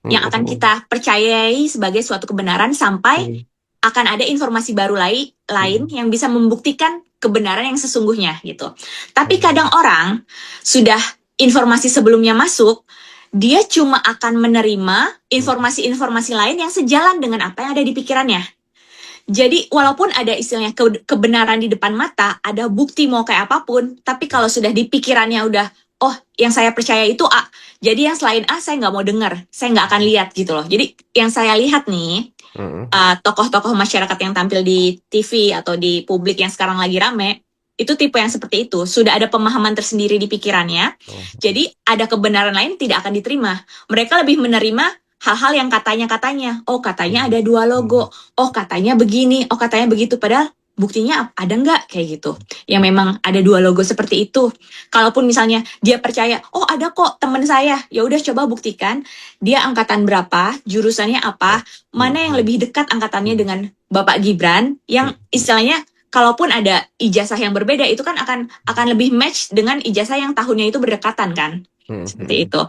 yang akan Mhm, kita percayai sebagai suatu kebenaran sampai mhm, akan ada informasi baru lain mhm, yang bisa membuktikan kebenaran yang sesungguhnya gitu. Tapi mhm, kadang orang sudah informasi sebelumnya masuk, dia cuma akan menerima mhm, informasi-informasi lain yang sejalan dengan apa yang ada di pikirannya. Jadi walaupun ada istilahnya kebenaran di depan mata, ada bukti mau kayak apapun, tapi kalau sudah di pikirannya udah, oh yang saya percaya itu A, jadi yang selain A saya nggak mau dengar, saya nggak akan lihat gitu loh. Jadi yang saya lihat nih, mhm, tokoh-tokoh masyarakat yang tampil di TV atau di publik yang sekarang lagi rame, itu tipe yang seperti itu. Sudah ada pemahaman tersendiri di pikirannya, mhm, jadi ada kebenaran lain tidak akan diterima. Mereka lebih menerima hal-hal yang katanya-katanya. Oh, katanya mhm, ada dua mhm, logo. Oh, katanya begini. Oh, katanya begitu. Padahal buktinya ada nggak kayak gitu. Yang memang ada dua logo seperti itu. Kalaupun misalnya dia percaya, oh ada kok teman saya. Ya udah coba buktikan dia angkatan berapa, jurusannya apa, mana yang mhm, lebih dekat angkatannya mhm, dengan Bapak Gibran yang mhm, istilahnya kalaupun ada ijazah yang berbeda itu kan akan lebih match dengan ijazah yang tahunnya itu berdekatan kan. mhm, Seperti mhm. itu.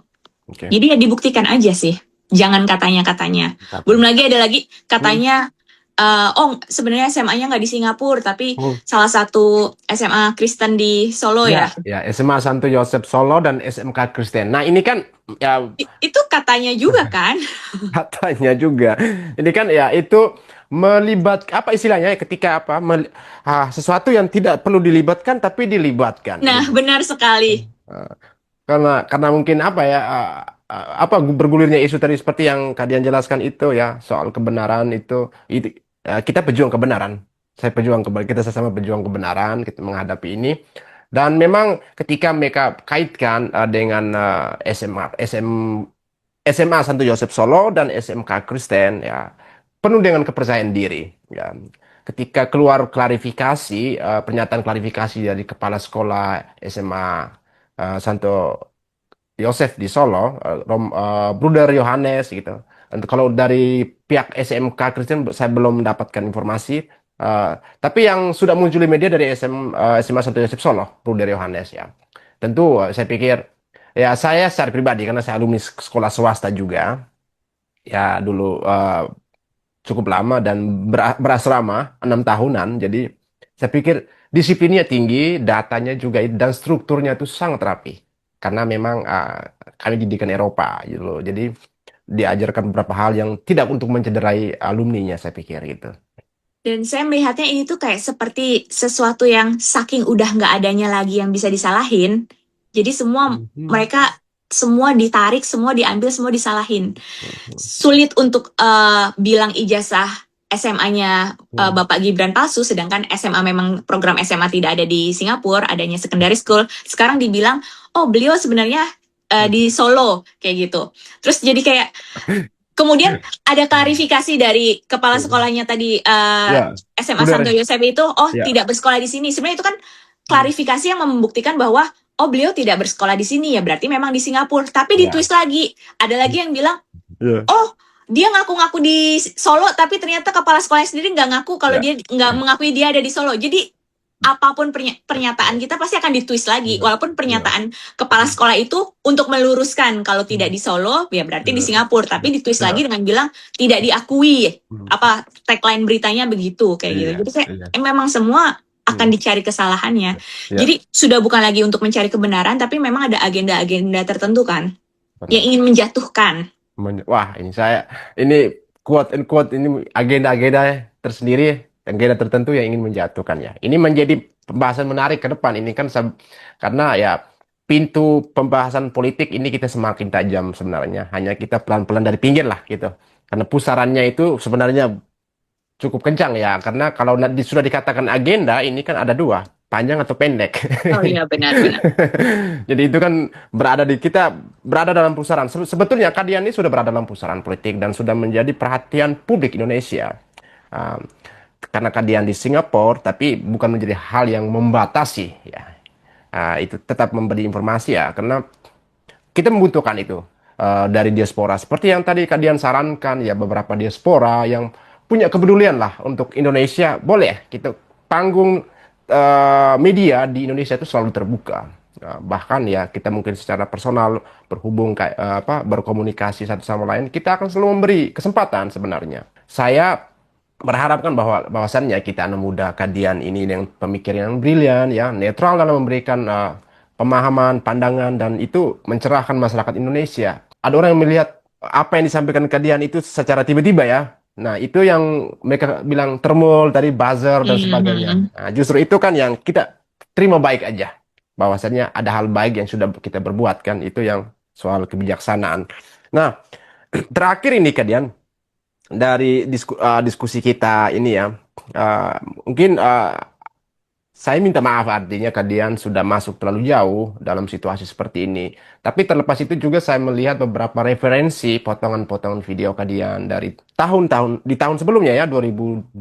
Oke. Jadi ya dibuktikan aja sih. Jangan katanya-katanya. Belum lagi ada lagi Hmm. katanya oh sebenarnya SMA-nya nggak di Singapura tapi Hmm. salah satu SMA Kristen di Solo Ya, ya. ya SMA Santo Yosef Solo dan SMK Kristen. Nah, ini kan ya Itu katanya juga kan. katanya juga. Ini kan ya itu melibat apa istilahnya ya, ketika apa sesuatu yang tidak perlu dilibatkan tapi dilibatkan Nah, gitu. benar sekali. Eh, karena mungkin apa ya apa bergulirnya isu tadi seperti yang kalian jelaskan itu ya soal kebenaran itu kita pejuang kebenaran. Saya pejuang kita sesama pejuang kebenaran kita menghadapi ini. Dan memang ketika mereka kaitkan dengan SMA SMA Santo Yosef Solo dan SMK Kristen ya penuh dengan kepercayaan diri ya. Ketika keluar klarifikasi pernyataan klarifikasi dari kepala sekolah SMA Santo Yosef di Solo, Bruder Yohanes gitu. Untuk kalau dari pihak SMK Kristen saya belum mendapatkan informasi. Tapi yang sudah muncul di media dari SMA Santo Yosef Solo, Bruder Yohanes ya. Tentu saya pikir ya saya secara pribadi karena saya alumni sekolah swasta juga ya dulu cukup lama dan berasrama 6 tahunan. Jadi saya pikir disiplinnya tinggi, datanya juga dan strukturnya itu sangat rapi. Karena memang kami didikan Eropa gitu loh. Jadi diajarkan beberapa hal yang tidak untuk mencederai alumninya saya pikir gitu. Dan saya melihatnya ini tuh kayak seperti sesuatu yang saking udah nggak adanya lagi yang bisa disalahin. Jadi semua Mhm. mereka semua ditarik, semua diambil, semua disalahin. Mhm. Sulit untuk bilang ijazah SMA-nya Mhm. Bapak Gibran palsu, sedangkan SMA memang program SMA tidak ada di Singapura, adanya secondary school. Sekarang dibilang, oh beliau sebenarnya di Solo kayak gitu. Terus jadi kayak kemudian ada klarifikasi dari kepala sekolahnya tadi Ya, SMA Santo udah Yosef itu, oh ya. tidak bersekolah di sini. Sebenarnya itu kan klarifikasi yang membuktikan bahwa oh beliau tidak bersekolah di sini ya berarti memang di Singapura. Tapi Ya. ditwist lagi, ada lagi yang bilang, Ya. oh dia ngaku-ngaku di Solo tapi ternyata kepala sekolahnya sendiri nggak ngaku kalau Ya. dia nggak mengakui dia ada di Solo. Jadi apapun pernyataan kita pasti akan ditwist lagi. Ya. Walaupun Ya. pernyataan kepala sekolah itu untuk meluruskan kalau tidak di Solo, ya berarti di Ya. Singapura. Tapi ditwist lagi Ya. dengan bilang tidak diakui. Apa tagline beritanya begitu kayak gitu. Iya. Jadi saya Iya. memang semua akan Hmm. dicari kesalahannya. Ya. Jadi sudah bukan lagi untuk mencari kebenaran, tapi memang ada agenda-agenda tertentu kan yang Benar. ingin menjatuhkan. Wah, ini quote and quote ini agenda-agenda tersendiri, agenda tertentu yang ingin menjatuhkan ya. Ini menjadi pembahasan menarik ke depan ini kan karena ya pintu pembahasan politik ini kita semakin tajam sebenarnya. Hanya kita pelan-pelan dari pinggir lah gitu. Karena pusarannya itu sebenarnya cukup kencang ya. Karena kalau sudah dikatakan agenda, ini kan ada dua, panjang atau pendek. Oh iya, benar-benar. Jadi itu kan kita berada dalam pusaran. Sebetulnya Kadian ini sudah berada dalam pusaran politik dan sudah menjadi perhatian publik Indonesia. Ah, karena Kadian di Singapura, tapi bukan menjadi hal yang membatasi ya. Itu tetap memberi informasi ya, karena kita membutuhkan itu dari diaspora. Seperti yang tadi Kadian sarankan ya, beberapa diaspora yang punya kepedulian lah untuk Indonesia, boleh kita panggung media di Indonesia itu selalu terbuka. Bahkan ya kita mungkin secara personal berhubung kayak berkomunikasi satu sama lain, kita akan selalu memberi kesempatan sebenarnya. Saya berharapkan bahwasannya kita anak muda Kadian ini dengan pemikiran yang brilian ya, netral dalam memberikan pemahaman, pandangan, dan itu mencerahkan masyarakat Indonesia. Ada orang yang melihat apa yang disampaikan Kadian itu secara tiba-tiba ya. Nah, itu yang mereka bilang termul dari buzzer dan sebagainya. Mhm. Nah, justru itu kan yang kita terima baik aja. Bahwasannya ada hal baik yang sudah kita berbuat kan, itu yang soal kebijaksanaan. Nah, terakhir ini Kadian, dari diskusi kita ini ya, uh, mungkin saya minta maaf artinya kalian sudah masuk terlalu jauh dalam situasi seperti ini. Tapi terlepas itu juga saya melihat beberapa referensi potongan-potongan video kalian dari di tahun sebelumnya ya, 23.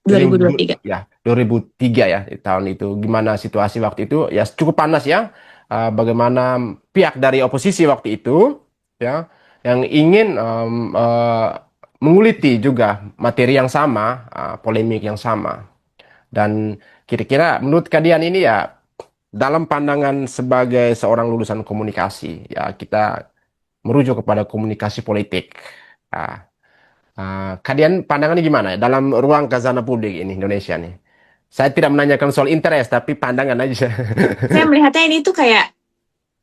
2023. 2023. Ya, 2003 ya di tahun itu. Gimana situasi waktu itu? Ya cukup panas ya. Bagaimana pihak dari oposisi waktu itu ya yang ingin menguliti juga materi yang sama, polemik yang sama. Dan kira-kira menurut kalian ini ya, dalam pandangan sebagai seorang lulusan komunikasi, ya kita merujuk kepada komunikasi politik. Nah, kalian pandangannya gimana ya dalam ruang khazanah publik ini Indonesia nih? Saya tidak menanyakan soal interest, tapi pandangan aja. Saya melihatnya ini tuh kayak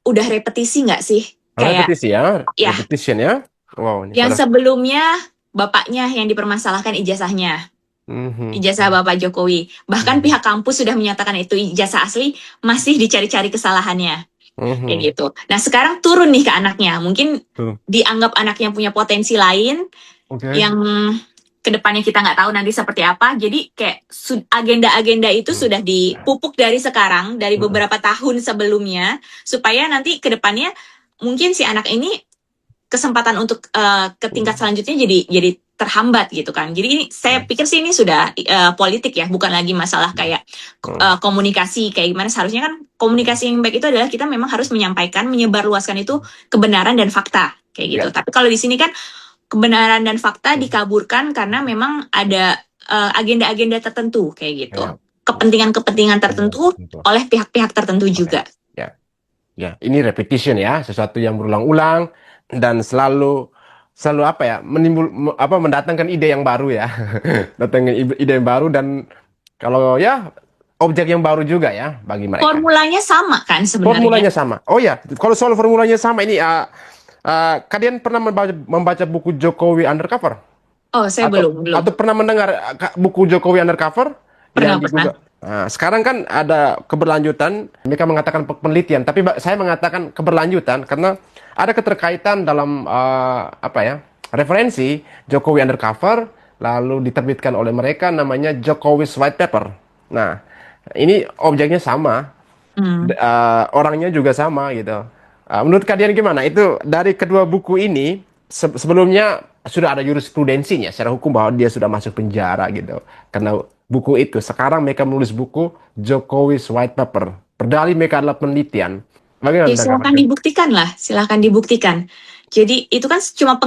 udah repetisi nggak sih? Kayak Repetisi ya, ya, repetition ya. Wow, ini yang salah. sebelumnya bapaknya yang dipermasalahkan ijazahnya. Mhm, Ijazah Bapak Jokowi. Bahkan mhm, pihak kampus sudah menyatakan itu ijazah asli, masih dicari-cari kesalahannya. Kayak mhm. gitu. Nah, sekarang turun nih ke anaknya. Mungkin Tuh. dianggap anaknya punya potensi lain Oke. yang kedepannya kita nggak tahu nanti seperti apa. Jadi kayak agenda-agenda itu Hmm, sudah dipupuk dari sekarang, dari mhm, beberapa tahun sebelumnya, supaya nanti kedepannya mungkin si anak ini kesempatan untuk ke tingkat mhm, selanjutnya jadi terhambat gitu kan. Jadi ini saya ya, pikir sih ini sudah politik ya, bukan lagi masalah mhm, kayak mhm, komunikasi kayak gimana. Seharusnya kan komunikasi yang baik itu adalah kita memang harus menyampaikan, menyebarluaskan itu kebenaran dan fakta kayak gitu. ya, Tapi kalau di sini kan kebenaran dan fakta mhm, dikaburkan karena memang ada agenda-agenda tertentu kayak gitu. ya, Kepentingan-kepentingan benar, tertentu betul. oleh pihak-pihak tertentu Oke. juga. Ya. Ya, ini repetition ya, sesuatu yang berulang-ulang dan selalu apa ya, mendatangkan ide yang baru ya. Datangin ide yang baru dan kalau ya objek yang baru juga ya bagi mereka. Formulanya sama kan sebenarnya. Formulanya sama. Oh ya, kalau soal formulanya sama ini kalian pernah membaca buku Jokowi Undercover? Oh, saya Atau belum. pernah mendengar buku Jokowi Undercover yang di Pernah. Google? Nah, sekarang kan ada keberlanjutan, mereka mengatakan penelitian, tapi saya mengatakan keberlanjutan karena ada keterkaitan dalam apa ya, referensi Jokowi Undercover lalu diterbitkan oleh mereka namanya Jokowi's White Paper. Nah, ini objeknya sama, Hmm. orangnya juga sama gitu. Menurut kalian gimana? Itu dari kedua buku ini sebelumnya sudah ada jurisprudensinya secara hukum bahwa dia sudah masuk penjara gitu. Karena buku itu. Sekarang mereka menulis buku Jokowi's White Paper. Berdalih mereka adalah penelitian. Ya, Bagaimana tanggapan silakan kalian? dibuktikan lah, silakan dibuktikan. Jadi itu kan cuma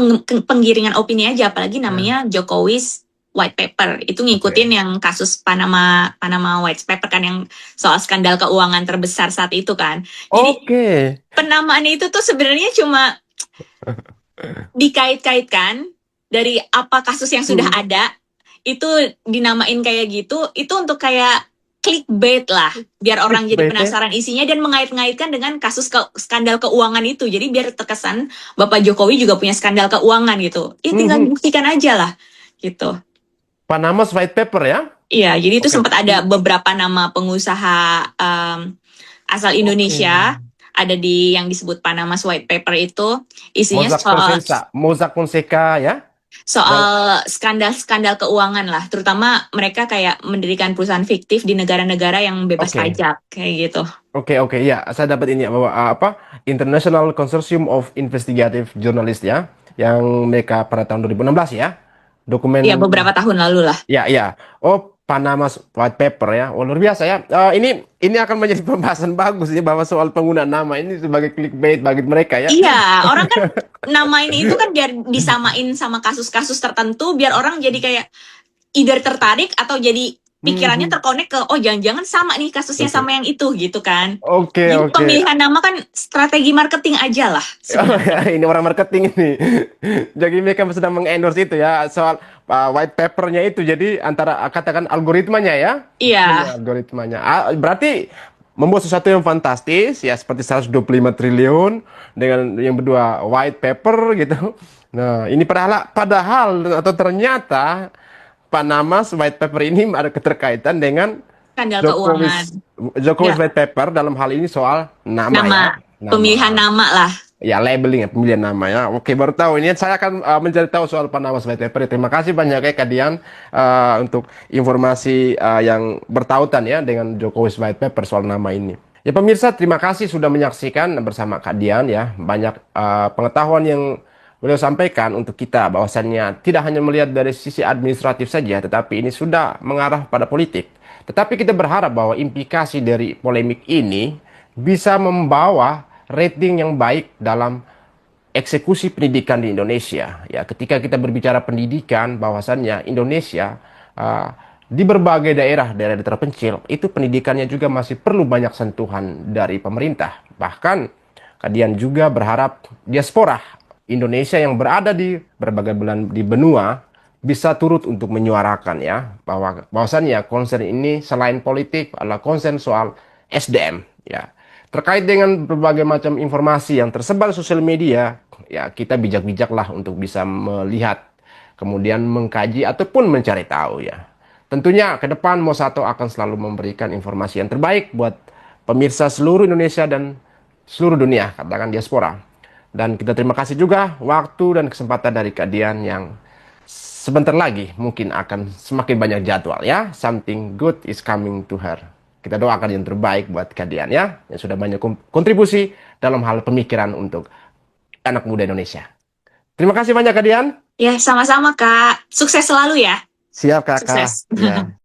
penggiringan opini aja, apalagi Ya, namanya Jokowi's White Paper. Itu ngikutin oke. yang kasus Panama Panama White Paper kan yang soal skandal keuangan terbesar saat itu kan. Jadi Oke. penamaannya itu tuh sebenarnya cuma dikait-kaitkan dari apa kasus yang sudah Hmm. ada itu dinamain kayak gitu itu untuk kayak clickbait lah biar orang jadi Clickbait ya? penasaran isinya dan mengait-ngaitkan dengan kasus skandal keuangan itu jadi biar terkesan Bapak Jokowi juga punya skandal keuangan gitu ya tinggal Mhm. dibuktikan aja lah gitu. Panama's White Paper ya? Iya, jadi itu Oke. sempat ada beberapa nama pengusaha asal Oke. Indonesia, ada di yang disebut Panama White Paper itu, isinya soal Mossack Fonseca ya. Yang soal skandal-skandal keuangan lah, terutama mereka kayak mendirikan perusahaan fiktif di negara-negara yang bebas oke. pajak kayak gitu. Oke, ya, saya dapat ini ya, bahwa apa International Consortium of Investigative Journalists ya, yang mereka pada tahun 2016 ya, Ya dokumen. beberapa tahun lalu lah. Ya. Oh, Panama White Paper ya. Oh, luar biasa ya. Ini akan menjadi pembahasan bagus ya, bahwa soal penggunaan nama ini sebagai clickbait bagi mereka ya. Iya, orang kan namain itu kan biar disamain sama kasus-kasus tertentu, biar orang jadi kayak either tertarik atau jadi pikirannya Mhm. terkonek ke, oh jangan-jangan sama nih kasusnya Oke. sama yang itu gitu kan. Oke, Jadi oke. pemilihan nama kan strategi marketing aja lah Oh, sebenarnya. ini orang marketing ini. Jadi mereka sedang mengendorse itu ya, soal white papernya itu. Jadi antara katakan algoritmanya ya. Iya, Iya, algoritmanya. Berarti membuat sesuatu yang fantastis ya, seperti 125 triliun dengan yang berdua white paper gitu. Nah, ini padahal atau ternyata Panama's white paper ini ada keterkaitan dengan skandal keuangan. Jokowi's Jokowi's Ya, white paper, dalam hal ini soal nama nama, ya. pemilihan Nama. nama lah. Ya, labeling ya, pemilihan nama ya. Oke, baru tahu ini. Saya akan mencari tahu soal Panama White Paper. Terima kasih banyak ya Kak Dian, untuk informasi yang bertautan ya dengan Jokowi's White Paper soal nama ini. Ya pemirsa, terima kasih sudah menyaksikan bersama Kak Dian ya. Banyak pengetahuan yang beliau sampaikan untuk kita, bahwasannya tidak hanya melihat dari sisi administratif saja, tetapi ini sudah mengarah pada politik. Tetapi kita berharap bahwa implikasi dari polemik ini bisa membawa rating yang baik dalam eksekusi pendidikan di Indonesia. Ya, ketika kita berbicara pendidikan, bahwasannya Indonesia uh, di berbagai daerah terpencil, itu pendidikannya juga masih perlu banyak sentuhan dari pemerintah. Bahkan, kalian juga berharap diaspora Indonesia yang berada di berbagai belahan di benua bisa turut untuk menyuarakan ya, bahwasannya concern ini selain politik adalah concern soal SDM ya. Terkait dengan berbagai macam informasi yang tersebar di sosial media, ya kita bijak-bijaklah untuk bisa melihat, kemudian mengkaji ataupun mencari tahu ya. Tentunya ke depan Mosato akan selalu memberikan informasi yang terbaik buat pemirsa seluruh Indonesia dan seluruh dunia, katakan diaspora. Dan kita terima kasih juga waktu dan kesempatan dari Kak Dian yang sebentar lagi mungkin akan semakin banyak jadwal ya. Something good is coming to her. Kita doakan yang terbaik buat kalian ya, yang sudah banyak kontribusi dalam hal pemikiran untuk anak muda Indonesia. Terima kasih banyak kalian. Ya, sama-sama Kak. Sukses selalu ya. Siap kakak. Sukses. Ya.